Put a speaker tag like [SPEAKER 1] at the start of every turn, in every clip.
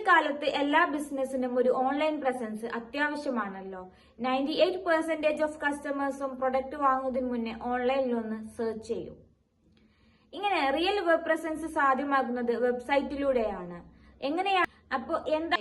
[SPEAKER 1] കാലത്ത് എല്ലാ ബിസിനസിനും ഒരു ഓൺലൈൻ പ്രസൻസ് അത്യാവശ്യമാണല്ലോ. 98% ഓഫ് കസ്റ്റമേഴ്സും പ്രൊഡക്റ്റ് വാങ്ങുന്നതിന് മുന്നേ ഓൺലൈനിലൊന്ന് സെർച്ച് ചെയ്യും. ഇങ്ങനെ റിയൽ വെബ് പ്രസൻസ് സാധ്യമാകുന്നത് വെബ്സൈറ്റിലൂടെയാണ്. എങ്ങനെയാണ്? അപ്പോ എന്താ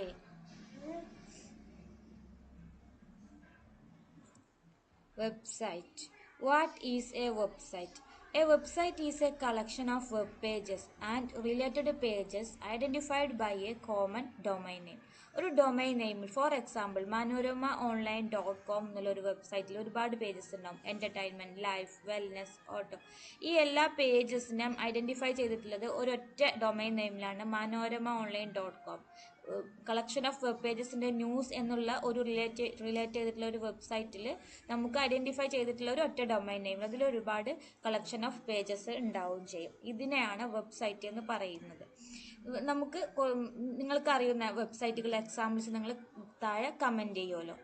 [SPEAKER 2] Website. What is a website? A website is a collection of web pages and related pages identified by a common domain name. ഒരു ഡൊമൈൻ നെയിമിൽ ഫോർ എക്സാമ്പിൾ manorama.online.com എന്നുള്ളൊരു വെബ്സൈറ്റിൽ ഒരുപാട് പേജസ് ഉണ്ടാവും. Entertainment, life, wellness, auto. ഈ എല്ലാ പേജസിനും identify ചെയ്തിട്ടുള്ളത് ഒരൊറ്റ ഡൊമൈൻ നെയിമിലാണ് manorama.online.com. കളക്ഷൻ ഓഫ് വെബ് പേജസിൻ്റെ ന്യൂസ് എന്നുള്ള ഒരു റിലേറ്റ് ചെയ്തിട്ടുള്ള ഒരു വെബ്സൈറ്റിൽ നമുക്ക് ഐഡൻറ്റിഫൈ ചെയ്തിട്ടുള്ള ഒരു ഒറ്റ ഡൊമൈൻ നെയിം, അതിൽ ഒരുപാട് കളക്ഷൻ ഓഫ് പേജസ് ഉണ്ടാവുകയും ചെയ്യും. ഇതിനെയാണ് വെബ്സൈറ്റ് എന്ന് പറയുന്നത്. നമുക്ക് നിങ്ങൾക്ക് അറിയുന്ന വെബ്സൈറ്റുകൾ എക്സാമ്പിൾസ് നിങ്ങൾ താഴെ കമൻറ്റ് ചെയ്യുമല്ലോ.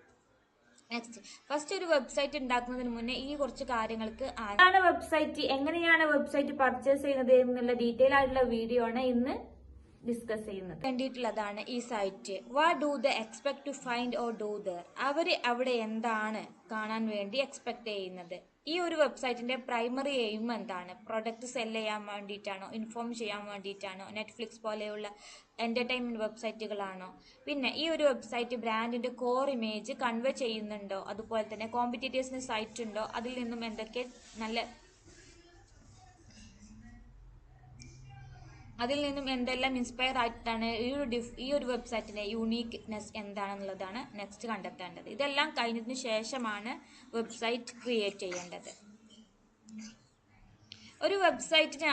[SPEAKER 2] നെക്സ്റ്റ്, ഫസ്റ്റ് ഒരു വെബ്സൈറ്റ് ഉണ്ടാക്കുന്നതിന് മുന്നേ ഈ കുറച്ച് കാര്യങ്ങൾക്ക്
[SPEAKER 1] വെബ്സൈറ്റ്, എങ്ങനെയാണ് വെബ്സൈറ്റ് പർച്ചേസ് ചെയ്യുന്നത് എന്നുള്ള ഡീറ്റെയിൽ ആയിട്ടുള്ള വീഡിയോ ആണ് ഇന്ന് ഡിസ്കസ് ചെയ്യുന്നത്.
[SPEAKER 2] വേണ്ടിയിട്ടുള്ളതാണ് ഈ site. What do they expect to find or do there? അവര് അവിടെ എന്താണ് കാണാൻ വേണ്ടി എക്സ്പെക്ട് ചെയ്യുന്നത്? ഈ ഒരു വെബ്സൈറ്റിന്റെ പ്രൈമറി എയിം എന്താണ്? പ്രൊഡക്റ്റ് സെല് ചെയ്യാൻ വേണ്ടിയിട്ടാണോ? ഇൻഫോം ചെയ്യാൻ വേണ്ടിയിട്ടാണോ? നെറ്റ്ഫ്ലിക്സ് പോലെയുള്ള എന്റർടൈൻമെന്റ് വെബ്സൈറ്റുകളാണോ? പിന്നെ ഈ ഒരു വെബ്സൈറ്റ് ബ്രാൻഡിന്റെ കോർ ഇമേജ് കൺവേ ചെയ്യുന്നുണ്ടോ? അതുപോലെ തന്നെ കോമ്പറ്റീറ്റേഴ്സിന് സൈറ്റ് ഉണ്ടോ? അതിൽ നിന്നും എന്തൊക്കെ അതിൽ നിന്നും എന്തെല്ലാം ഇൻസ്പയർ ആയിട്ടാണ് ഈ ഒരു വെബ്സൈറ്റിന്റെ യൂണീക്ക്നെസ് എന്താണെന്നുള്ളതാണ് നെക്സ്റ്റ് കണ്ടെത്തേണ്ടത്. ഇതെല്ലാം കഴിഞ്ഞതിന് ശേഷമാണ് വെബ്സൈറ്റ് ക്രിയേറ്റ് ചെയ്യേണ്ടത്. ഒരു വെബ്സൈറ്റിന്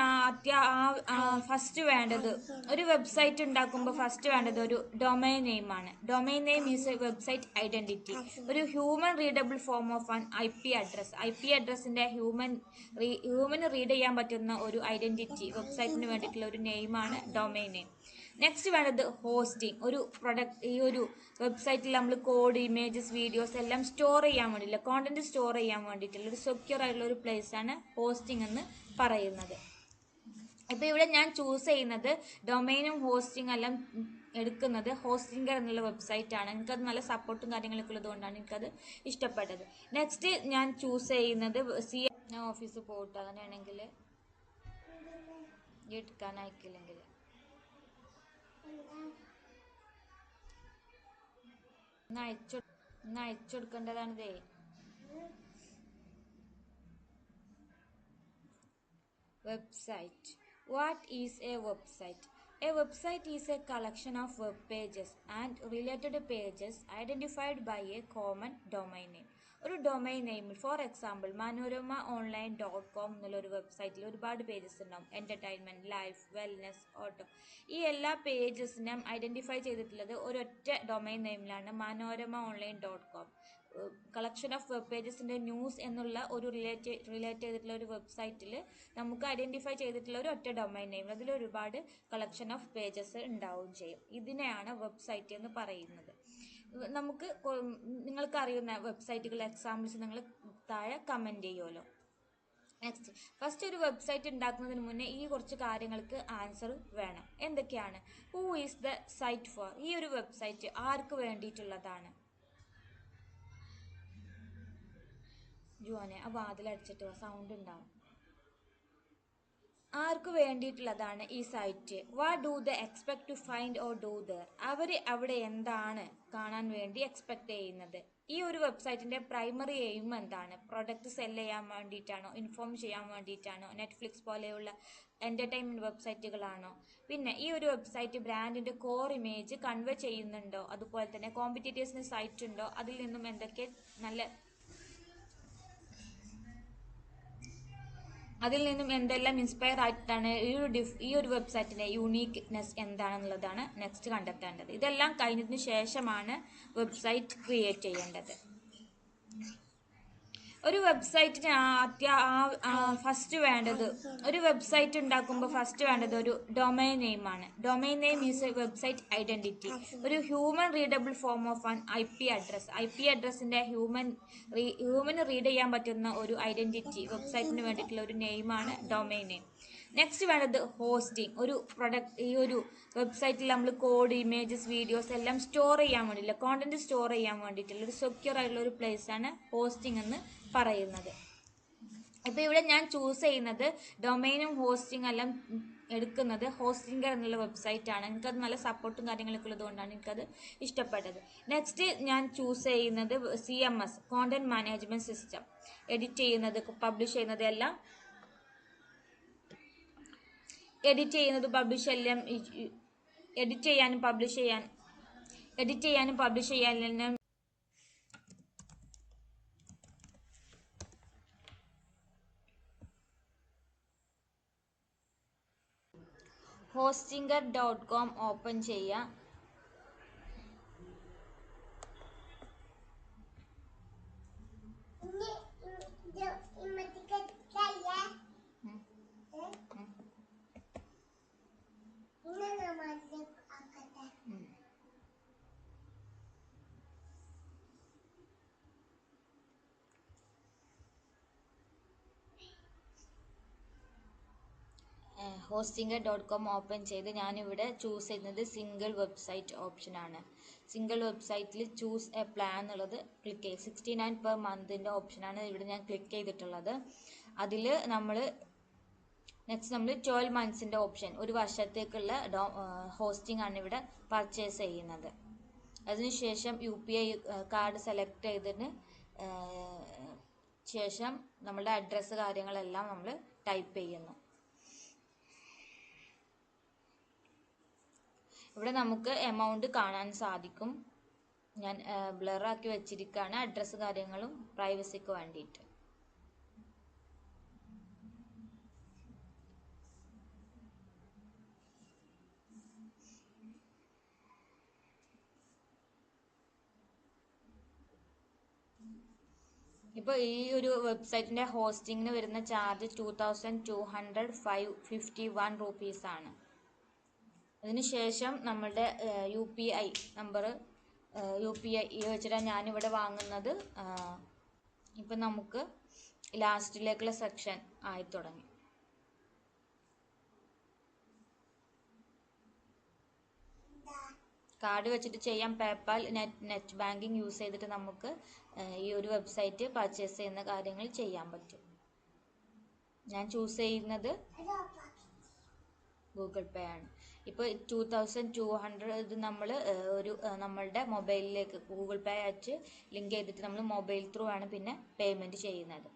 [SPEAKER 2] ഫസ്റ്റ് വേണ്ടത്, ഒരു വെബ്സൈറ്റ് ഉണ്ടാക്കുമ്പോൾ ഫസ്റ്റ് വേണ്ടത് ഒരു ഡൊമൈൻ നെയിമാണ്. Domain name is a website identity, ഒരു human readable form of an IP address. IP അഡ്രസ്സിന്റെ ഹ്യൂമന് റീഡ് ചെയ്യാൻ പറ്റുന്ന ഒരു ഐഡന്റിറ്റി, വെബ്സൈറ്റിന് വേണ്ടിയിട്ടുള്ള ഒരു നെയിമാണ് ഡൊമൈൻ നെയിം. നെക്സ്റ്റ് വേണ്ടത് ഹോസ്റ്റിംഗ്. ഒരു പ്രൊഡക്റ്റ്, ഈ ഒരു വെബ്സൈറ്റിൽ നമ്മൾ കോഡ്, ഇമേജസ്, വീഡിയോസ് എല്ലാം സ്റ്റോർ ചെയ്യാൻ വേണ്ടിയില്ല, കോണ്ടന്റ് സ്റ്റോർ ചെയ്യാൻ വേണ്ടിയിട്ടുള്ള ഒരു സെക്യൂർ ആയിട്ടുള്ള ഒരു പ്ലേസ് ആണ് ഹോസ്റ്റിംഗ് എന്ന് പറയുന്നത്. ഇപ്പൊ ഇവിടെ ഞാൻ ചൂസ് ചെയ്യുന്നത് ഡൊമൈനും ഹോസ്റ്റിംഗ് എല്ലാം എടുക്കുന്നത് ഹോസ്റ്റിംഗർ എന്നുള്ള വെബ്സൈറ്റ് ആണ്. എനിക്കത് നല്ല സപ്പോർട്ടും കാര്യങ്ങളൊക്കെ ഉള്ളത് കൊണ്ടാണ് എനിക്കത് ഇഷ്ടപ്പെട്ടത്. നെക്സ്റ്റ് ഞാൻ ചൂസ് ചെയ്യുന്നത് ഞാൻ ഓഫീസിൽ പോയിട്ട് അങ്ങനെയാണെങ്കിൽ എടുക്കാൻ അയക്കില്ലെങ്കിൽ അയച്ചു കൊടുക്കേണ്ടതാണിതേ. Website. What is a website? A website is a collection of web pages and related pages identified by a common domain name. ഒരു ഡൊമൈൻ നെയിമിൽ ഫോർ എക്സാമ്പിൾ manorama.online.com എന്നുള്ളൊരു വെബ്സൈറ്റിൽ ഒരുപാട് പേജസ് ഉണ്ടാവും. Entertainment, life, wellness, auto. ഈ എല്ലാ പേജസിനും identify ചെയ്തിട്ടുള്ളത് ഒരൊറ്റ ഡൊമൈൻ നെയിമിലാണ് manorama.online.com. കളക്ഷൻ ഓഫ് വെബ് പേജസിൻ്റെ ന്യൂസ് എന്നുള്ള ഒരു റിലേറ്റ് ചെയ്തിട്ടുള്ള ഒരു വെബ്സൈറ്റിൽ നമുക്ക് ഐഡൻറ്റിഫൈ ചെയ്തിട്ടുള്ള ഒരു ഒറ്റ ഡൊമൈൻ നെയിം, അതിൽ ഒരുപാട് കളക്ഷൻ ഓഫ് പേജസ് ഉണ്ടാവുകയും ചെയ്യും. ഇതിനെയാണ് വെബ്സൈറ്റ് എന്ന് പറയുന്നത്. നമുക്ക് നിങ്ങൾക്ക് അറിയുന്ന വെബ്സൈറ്റുകൾ എക്സാമ്പിൾസ് നിങ്ങൾ താഴെ കമൻറ്റ് ചെയ്യുമല്ലോ. നെക്സ്റ്റ്, ഫസ്റ്റ് ഒരു വെബ്സൈറ്റ് ഉണ്ടാക്കുന്നതിന് മുന്നേ ഈ കുറച്ച് കാര്യങ്ങൾക്ക് ആൻസർ വേണം. എന്തൊക്കെയാണ്? Who is the site for? ഈ ഒരു വെബ്സൈറ്റ് ആർക്ക് വേണ്ടിയിട്ടുള്ളതാണ്? ജോനെ ആ വാതിലടിച്ചിട്ട് സൗണ്ട് ഉണ്ടാവും. ആർക്ക് വേണ്ടിയിട്ടുള്ളതാണ് ഈ site? What do they expect to find or do there? അവര് അവിടെ എന്താണ് കാണാൻ വേണ്ടി എക്സ്പെക്ട് ചെയ്യുന്നത്? ഈ ഒരു വെബ്സൈറ്റിന്റെ പ്രൈമറി എയിം എന്താണ്? പ്രൊഡക്റ്റ് സെല് ചെയ്യാൻ വേണ്ടിയിട്ടാണോ? ഇൻഫോം ചെയ്യാൻ വേണ്ടിയിട്ടാണോ? നെറ്റ്ഫ്ലിക്സ് പോലെയുള്ള എന്റർടൈൻമെന്റ് വെബ്സൈറ്റുകളാണോ? പിന്നെ ഈ ഒരു വെബ്സൈറ്റ് ബ്രാൻഡിന്റെ കോർ ഇമേജ് കൺവേ ചെയ്യുന്നുണ്ടോ? അതുപോലെ തന്നെ കോമ്പറ്റീറ്റേഴ്സിന് സൈറ്റ് ഉണ്ടോ? അതിൽ നിന്നും എന്തൊക്കെ അതിൽ നിന്നും എന്തെല്ലാം ഇൻസ്പയർ ആയിട്ടാണ് ഈ ഒരു വെബ്സൈറ്റിന്റെ യൂണീക്ക്നെസ് എന്താണെന്നുള്ളതാണ് നെക്സ്റ്റ് കണ്ടെത്തേണ്ടത്. ഇതെല്ലാം കഴിഞ്ഞതിന് ശേഷമാണ് വെബ്സൈറ്റ് ക്രിയേറ്റ് ചെയ്യേണ്ടത്. ഒരു വെബ്സൈറ്റിന് ഫസ്റ്റ് വേണ്ടത്, ഒരു വെബ്സൈറ്റ് ഉണ്ടാക്കുമ്പോൾ ഫസ്റ്റ് വേണ്ടത് ഒരു ഡൊമൈൻ നെയിമാണ്. Domain name is a website identity, ഒരു human readable form of an IP address. IP അഡ്രസ്സിന്റെ ഹ്യൂമന് റീഡ് ചെയ്യാൻ പറ്റുന്ന ഒരു ഐഡന്റിറ്റി, വെബ്സൈറ്റിന് വേണ്ടിയിട്ടുള്ള ഒരു നെയിമാണ് ഡൊമൈൻ നെയിം. നെക്സ്റ്റ് വേണ്ടത് ഹോസ്റ്റിംഗ്. ഒരു പ്രൊഡക്റ്റ് ഈ ഒരു വെബ്സൈറ്റിൽ നമ്മൾ കോഡ്, ഇമേജസ്, വീഡിയോസ് എല്ലാം സ്റ്റോർ ചെയ്യാൻ വേണ്ടിയില്ല, കോണ്ടന്റ് സ്റ്റോർ ചെയ്യാൻ വേണ്ടിയിട്ടുള്ള ഒരു സെക്യൂർ ആയിട്ടുള്ള ഒരു പ്ലേസ് ആണ് ഹോസ്റ്റിംഗ് എന്ന് പറയുന്നത്. ഇപ്പോൾ ഇവിടെ ഞാൻ ചൂസ് ചെയ്യുന്നത് ഡൊമൈനും ഹോസ്റ്റിംഗ് എല്ലാം എടുക്കുന്നത് ഹോസ്റ്റിംഗർ എന്നുള്ള വെബ്സൈറ്റ് ആണ്. എനിക്കത് നല്ല സപ്പോർട്ടും കാര്യങ്ങളൊക്കെ ഉള്ളത് കൊണ്ടാണ് എനിക്കത് ഇഷ്ടപ്പെട്ടത്. നെക്സ്റ്റ് ഞാൻ ചൂസ് ചെയ്യുന്നത് CMS, content management system. Edit ചെയ്യുന്നത്, പബ്ലിഷ് ചെയ്യുന്നത് എല്ലാം എഡിറ്റ് ചെയ്യാനും പബ്ലിഷ് ചെയ്യാനും hostinger.com ഓപ്പൺ ചെയ്യുക. hostinger.com ഓപ്പൺ ചെയ്ത് ഞാനിവിടെ ചൂസ് ചെയ്യുന്നത് സിംഗിൾ വെബ്സൈറ്റ് ഓപ്ഷനാണ്. സിംഗിൾ വെബ്സൈറ്റിൽ ചൂസ് എ പ്ലാൻ എന്നുള്ളത് ക്ലിക്ക് ചെയ്ത് 69 പെർ മന്തിൻ്റെ ഓപ്ഷനാണ് ഇവിടെ ഞാൻ ക്ലിക്ക് ചെയ്തിട്ടുള്ളത്. അതിൽ നെക്സ്റ്റ് നമ്മൾ 12 മന്ത്സിൻ്റെ ഓപ്ഷൻ, ഒരു വർഷത്തേക്കുള്ള ഹോസ്റ്റിംഗ് ആണ് ഇവിടെ പർച്ചേസ് ചെയ്യുന്നത്. അതിനുശേഷം UPI കാർഡ് സെലക്ട് ചെയ്തതിന് ശേഷം നമ്മളുടെ അഡ്രസ്സ് കാര്യങ്ങളെല്ലാം നമ്മൾ ടൈപ്പ് ചെയ്യുന്നു. ഇവിടെ നമുക്ക് എമൗണ്ട് കാണാൻ സാധിക്കും. ഞാൻ ബ്ലറാക്കി വെച്ചിരിക്കുകയാണ് അഡ്രസ്സ് കാര്യങ്ങളും പ്രൈവസിക്ക് വേണ്ടിയിട്ട്. ഇപ്പോൾ ഈ ഒരു വെബ്സൈറ്റിൻ്റെ ഹോസ്റ്റിങ്ങിന് വരുന്ന ചാർജ് 2251 റുപ്പീസാണ്. അതിനുശേഷം നമ്മളുടെ UPI നമ്പർ UPI വെച്ചിട്ടാണ് ഞാനിവിടെ വാങ്ങുന്നത്. ഇപ്പം നമുക്ക് ലാസ്റ്റിലേക്കുള്ള സെക്ഷൻ ആയി തുടങ്ങി. കാർഡ് വെച്ചിട്ട് ചെയ്യാം. പേപ്പാൽ, നെറ്റ് ബാങ്കിങ് യൂസ് ചെയ്തിട്ട് നമുക്ക് ഈ ഒരു വെബ്സൈറ്റ് പർച്ചേസ് ചെയ്യുന്ന കാര്യങ്ങൾ ചെയ്യാൻ പറ്റും. ഞാൻ ചൂസ് ചെയ്യുന്നത് ഗൂഗിൾ പേ ആണ്. ഇപ്പോൾ 2200 ഇത് നമ്മൾ നമ്മളുടെ മൊബൈലിലേക്ക് ഗൂഗിൾ പേ ആയിട്ട് ലിങ്ക് ചെയ്തിട്ട് നമ്മൾ മൊബൈൽ ത്രൂ ആണ് പിന്നെ പേയ്മെൻറ്റ് ചെയ്യുന്നത്.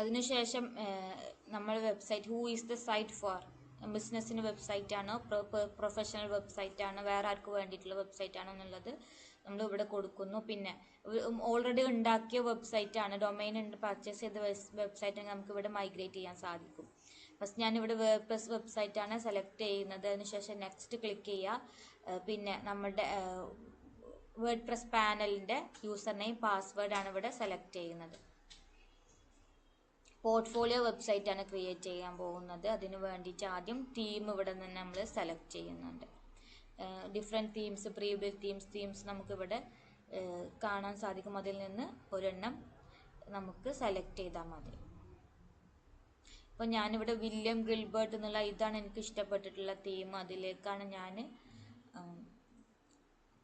[SPEAKER 2] അതിനുശേഷം നമ്മൾ website who is the site for, ബിസിനസ്സിന് വെബ്സൈറ്റ് ആണോ, പ്രൊഫഷണൽ വെബ്സൈറ്റ് ആണോ, വേറെ ആർക്ക് വേണ്ടിയിട്ടുള്ള വെബ്സൈറ്റ് ആണോ എന്നുള്ളത് നമ്മൾ ഇവിടെ കൊടുക്കുന്നു. പിന്നെ ഓൾറെഡി ഉണ്ടാക്കിയ വെബ്സൈറ്റ് ആണ്, ഡൊമൈൻ പർച്ചേസ് ചെയ്ത വെബ്സൈറ്റ് നമുക്ക് ഇവിടെ മൈഗ്രേറ്റ് ചെയ്യാൻ സാധിക്കും. ഫസ്റ്റ് ഞാനിവിടെ വേർഡ്പ്രസ് വെബ്സൈറ്റ് ആണ് സെലക്ട് ചെയ്യുന്നത്. അതിനുശേഷം നെക്സ്റ്റ് ക്ലിക്ക് ചെയ്യുക. പിന്നെ നമ്മുടെ വേർഡ്പ്രസ് പാനലിൻ്റെ യൂസർ നെയിം, പാസ്വേഡ് ആണ് ഇവിടെ സെലക്ട് ചെയ്യുന്നത്. പോർട്ട്ഫോളിയോ വെബ്സൈറ്റ് ആണ് ക്രിയേറ്റ് ചെയ്യാൻ പോകുന്നത്. അതിന് വേണ്ടിയിട്ട് ആദ്യം തീം ഇവിടെ നിന്ന് നമ്മൾ സെലക്ട് ചെയ്യുന്നുണ്ട്. Different themes, pre built themes നമുക്കിവിടെ കാണാൻ സാധിക്കും. അതിൽ നിന്ന് ഒരെണ്ണം നമുക്ക് സെലക്ട് ചെയ്താൽ മതി. അപ്പോൾ ഞാനിവിടെ വില്യം ഗിൽബർട്ട് എന്നുള്ള ഇതാണ് എനിക്ക് ഇഷ്ടപ്പെട്ടിട്ടുള്ള തീം. അതിലേക്കാണ് ഞാൻ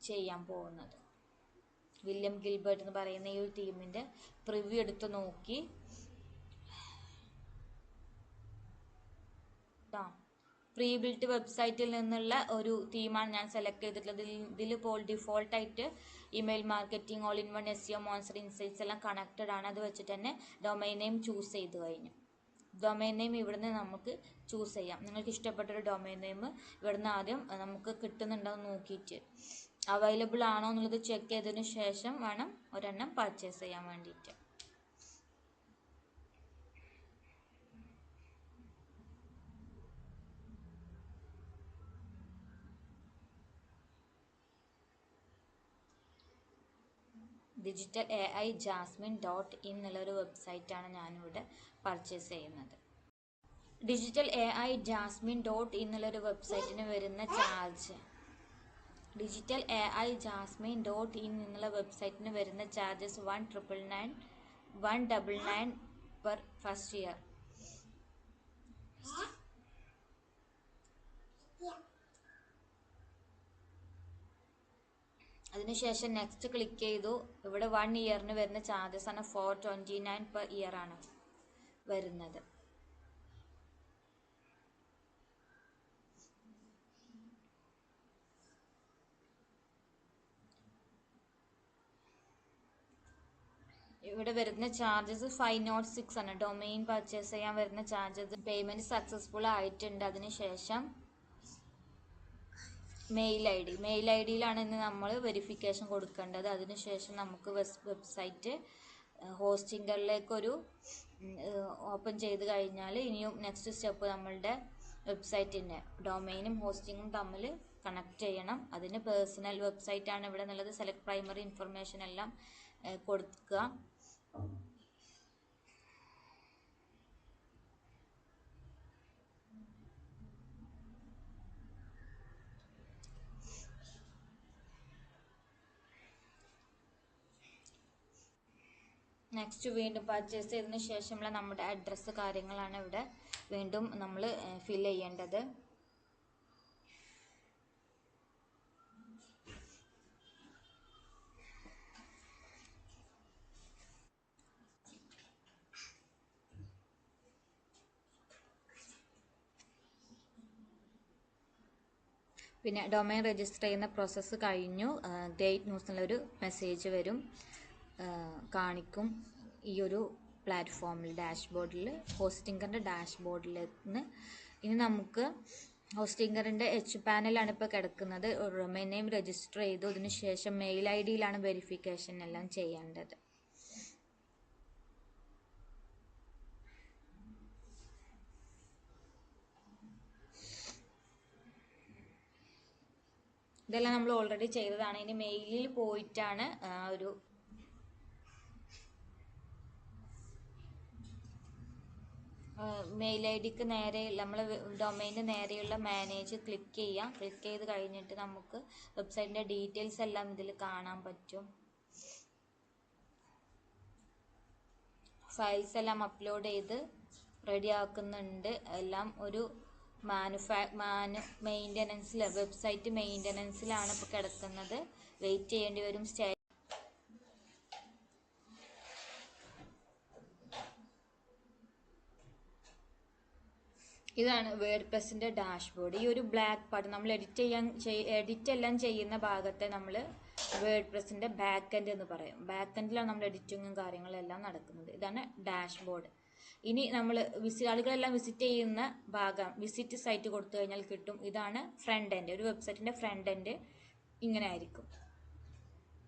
[SPEAKER 2] ചെയ്യാൻ പോകുന്നത്. വില്യം ഗിൽബർട്ട് എന്ന് പറയുന്ന ഈ ഒരു തീമിൻ്റെ പ്രിവ്യൂ എടുത്ത് നോക്കി പ്രീ ബിൽറ്റ് വെബ്സൈറ്റിൽ നിന്നുള്ള ഒരു തീമാണ് ഞാൻ സെലക്ട് ചെയ്തിട്ടുള്ളത്. ഇതിലിപ്പോൾ ഡിഫോൾട്ടായിട്ട് email marketing, all in one, SEO, monster insights എല്ലാം കണക്റ്റഡ് ആണ്. അത് വെച്ചിട്ട് തന്നെ ഡൊമൈൻ നെയിം ചൂസ് ചെയ്ത് കഴിഞ്ഞു. ഡൊമൈൻ നെയിം ഇവിടുന്ന് നമുക്ക് ചൂസ് ചെയ്യാം. നിങ്ങൾക്ക് ഇഷ്ടപ്പെട്ടൊരു ഡൊമൈൻ നെയിം ഇവിടുന്ന് ആദ്യം നമുക്ക് കിട്ടുന്നുണ്ടോ എന്ന് നോക്കിയിട്ട് അവൈലബിൾ ആണോ എന്നുള്ളത് ചെക്ക് ചെയ്തതിന് ശേഷം വേണം ഒരെണ്ണം പർച്ചേസ് ചെയ്യാൻ വേണ്ടിയിട്ട്. ഡിജിറ്റൽ AI Jasmine.in എന്നുള്ളൊരു വെബ്സൈറ്റാണ് ഞാനിവിടെ പർച്ചേസ് ചെയ്യുന്നത്. ഡിജിറ്റൽ AI Jasmine.in എന്നുള്ളൊരു വെബ്സൈറ്റിന് വരുന്ന ചാർജ് എന്നുള്ള വെബ്സൈറ്റിന് വരുന്ന ചാർജസ് 199 per first year. അതിനുശേഷം നെക്സ്റ്റ് ക്ലിക്ക് ചെയ്തു. ഇവിടെ 1 ഇയറിന് വരുന്ന ചാർജസ് ആണ് 429 per ഇയർ ആണ് വരുന്നത്. ഇവിടെ വരുന്ന ചാർജസ് 506 ആണ്. ഡൊമെയിൻ പർച്ചേസ് ചെയ്യാൻ വരുന്ന ചാർജസ്. പേയ്മെന്റ് സക്സസ്ഫുൾ ആയിട്ടുണ്ട്. അതിനുശേഷം മെയിൽ ഐ ഡിയിലാണ് ഇന്ന് നമ്മൾ വെരിഫിക്കേഷൻ കൊടുക്കേണ്ടത്. അതിനുശേഷം നമുക്ക് വെബ്സൈറ്റ് ഹോസ്റ്റിംഗറിലേക്കൊരു ഓപ്പൺ ചെയ്ത് കഴിഞ്ഞാൽ ഇനിയും നെക്സ്റ്റ് സ്റ്റെപ്പ് നമ്മളുടെ വെബ്സൈറ്റിൻ്റെ ഡൊമെയിനും ഹോസ്റ്റിങ്ങും തമ്മിൽ കണക്ട് ചെയ്യണം. അതിന് പേഴ്സണൽ വെബ്സൈറ്റ് ആണ് ഇവിടെ എന്നുള്ളത്. സെലക്ട് പ്രൈമറി ഇൻഫർമേഷൻ എല്ലാം കൊടുക്കുക. നെക്സ്റ്റ് വീണ്ടും പർച്ചേസ് ചെയ്തതിന് ശേഷമുള്ള നമ്മുടെ അഡ്രസ്സ് കാര്യങ്ങളാണ് ഇവിടെ വീണ്ടും നമ്മൾ ഫിൽ ചെയ്യേണ്ടത്. പിന്നെ ഡൊമൈൻ രജിസ്റ്റർ ചെയ്യുന്ന പ്രോസസ്സ് കഴിഞ്ഞു. ഗ്രേറ്റ് ന്യൂസ് എന്നുള്ളൊരു മെസ്സേജ് വരും, കാണിക്കും ഈ ഒരു പ്ലാറ്റ്ഫോമിൽ ഡാഷ്ബോർഡിൽ, ഹോസ്റ്റിംഗറിൻ്റെ ഡാഷ്ബോർഡിൽ നിന്ന്. ഇനി നമുക്ക് ഹോസ്റ്റിംഗറിൻ്റെ പാനലാണ് ഇപ്പോൾ കിടക്കുന്നത്. ഡൊമൈൻ നെയിം രജിസ്റ്റർ ചെയ്തു. അതിന് ശേഷം മെയിൽ ഐഡിയിലാണ് വെരിഫിക്കേഷൻ എല്ലാം ചെയ്യേണ്ടത്. ഇതെല്ലാം നമ്മൾ ഓൾറെഡി ചെയ്തതാണ്. ഇനി മെയിലിൽ പോയിട്ടാണ് ഒരു മെയിൽ ഐ ഡിക്ക് നേരെ നമ്മൾ ഡൊമൈന് നേരെയുള്ള മാനേജ് ക്ലിക്ക് ചെയ്യാം. ക്ലിക്ക് ചെയ്ത് കഴിഞ്ഞിട്ട് നമുക്ക് വെബ്സൈറ്റിൻ്റെ ഡീറ്റെയിൽസ് എല്ലാം ഇതിൽ കാണാൻ പറ്റും. ഫയൽസ് എല്ലാം അപ്ലോഡ് ചെയ്ത് റെഡി ആക്കുന്നുണ്ട്. എല്ലാം ഒരു മെയിൻ്റനൻസിൽ, വെബ്സൈറ്റ് മെയിൻ്റനൻസിലാണ് ഇപ്പോൾ കിടക്കുന്നത്. വെയിറ്റ് ചെയ്യേണ്ടി വരും. ഇതാണ് വേർഡ്പ്രസിൻ്റെ ഡാഷ്ബോർഡ്. ഈ ഒരു ബ്ലാക്ക് പാർട്ട് നമ്മൾ എഡിറ്റ് എല്ലാം ചെയ്യുന്ന ഭാഗത്തെ നമ്മൾ വേർഡ്പ്രസിൻ്റെ ബാക്ക് എൻഡ് എന്ന് പറയും. ബാക്ക് എൻഡിലാണ് നമ്മൾ എഡിറ്റിങ്ങും കാര്യങ്ങളെല്ലാം നടക്കുന്നത്. ഇതാണ് ഡാഷ്ബോർഡ്. ഇനി നമ്മൾ ആളുകളെല്ലാം വിസിറ്റ് ചെയ്യുന്ന ഭാഗം, വിസിറ്റ് സൈറ്റ് കൊടുത്തു കഴിഞ്ഞാൽ കിട്ടും. ഇതാണ് ഫ്രണ്ട് എൻഡ്. ഒരു വെബ്സൈറ്റിൻ്റെ ഫ്രണ്ട് എൻഡ് ഇങ്ങനെ ആയിരിക്കും.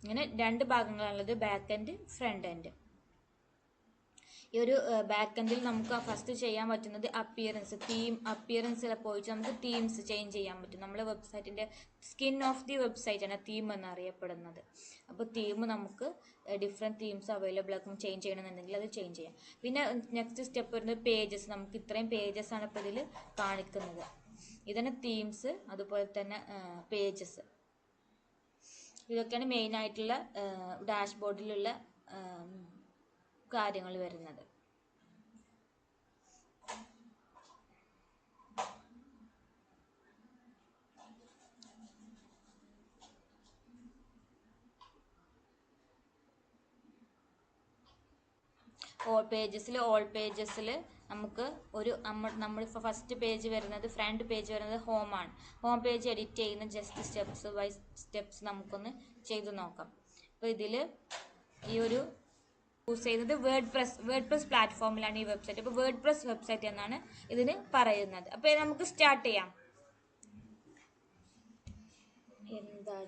[SPEAKER 2] ഇങ്ങനെ രണ്ട് ഭാഗങ്ങളാണുള്ളത്, ബാക്ക് എൻഡ്, ഫ്രണ്ട് എൻഡ്. ഈ ഒരു ബാക്ക് എൻഡിൽ നമുക്ക് ഫസ്റ്റ് ചെയ്യാൻ പറ്റുന്നത് അപ്പിയറൻസിൽ പോയിട്ട് നമുക്ക് തീംസ് ചേഞ്ച് ചെയ്യാൻ പറ്റും. നമ്മുടെ വെബ്സൈറ്റിൻ്റെ സ്കിൻ ഓഫ് ദി വെബ്സൈറ്റ് ആണ് തീം എന്നറിയപ്പെടുന്നത്. അപ്പോൾ തീം നമുക്ക് ഡിഫറെൻറ്റ് തീംസ് അവൈലബിൾ ആക്കും. ചേഞ്ച് ചെയ്യണമെന്നുണ്ടെങ്കിൽ അത് ചേഞ്ച് ചെയ്യാം. പിന്നെ നെക്സ്റ്റ് സ്റ്റെപ്പ് വരുന്നത് പേജസ്. നമുക്ക് ഇത്രയും പേജസ് ആണ് ഇപ്പോൾ ഇതിൽ കാണിക്കുന്നത്. ഇതാണ് തീംസ്, അതുപോലെ തന്നെ പേജസ്. ഇതൊക്കെയാണ് മെയിനായിട്ടുള്ള ഡാഷ്ബോർഡിലുള്ള കാര്യങ്ങൾ വരുന്നത്. ഓൾ പേജസിൽ നമുക്ക് ഒരു നമ്മൾ ഫസ്റ്റ് പേജ് വരുന്നത്, ഫ്രണ്ട് പേജ് വരുന്നത് ഹോമാണ്. ഹോം പേജ് എഡിറ്റ് ചെയ്യുന്ന ജസ്റ്റ് സ്റ്റെപ്സ് ബൈ സ്റ്റെപ്സ് നമുക്കൊന്ന് ചെയ്ത് നോക്കാം. അപ്പോൾ ഇതിൽ ഈ ഒരു യൂസ് ചെയ്യുന്നത് വേർഡ്പ്രസ് പ്ലാറ്റ്ഫോമിലാണ് ഈ വെബ്സൈറ്റ്. അപ്പോൾ വേർഡ്പ്രസ് വെബ്സൈറ്റ് എന്നാണ് ഇതിന് പറയുന്നത്. അപ്പോൾ നമുക്ക് സ്റ്റാർട്ട് ചെയ്യാം. എന്താ